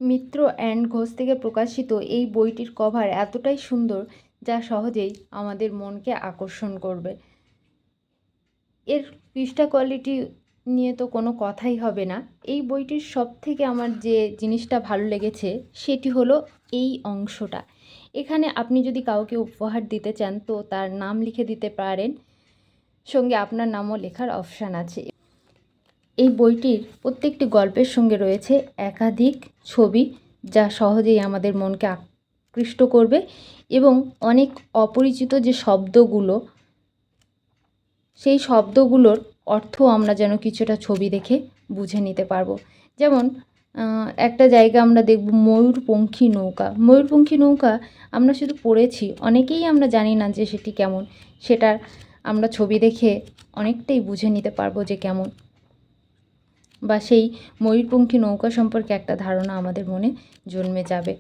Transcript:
মিত্র and Ghosh থেকে প্রকাশিত এই বইটির কভার এতটাই সুন্দর যা সহজেই আমাদের মনকে আকর্ষণ করবে। এর পৃষ্ঠা কোয়ালিটি নিয়ে তো কোনো কথাই হবে না। এই বইটির সবথেকে আমার যে জিনিসটা ভালো লেগেছে সেটি হলো এই অংশটা। এখানে আপনি যদি কাউকে উপহার দিতে চান তো তার নাম লিখে দিতে পারেন, সঙ্গে আপনার নামও লেখার অপশান আছে। এই বইটির প্রত্যেকটি গল্পের সঙ্গে রয়েছে একাধিক ছবি যা সহজেই আমাদের মনকে আকৃষ্ট করবে এবং অনেক অপরিচিত যে শব্দগুলো, সেই শব্দগুলোর অর্থ আমরা যেন কিছুটা ছবি দেখে বুঝে নিতে পারবো। যেমন একটা জায়গা আমরা দেখব ময়ূরপঙ্খী নৌকা। ময়ূরপঙ্খী নৌকা আমরা শুধু পড়েছি, অনেকেই আমরা জানি না যে সেটি কেমন। সেটার আমরা ছবি দেখে অনেকটাই বুঝে নিতে পারবো যে কেমন, বা সেই ময়ূরপঙ্খী নৌকা সম্পর্কে একটা ধারণা আমাদের মনে জন্মে যাবে।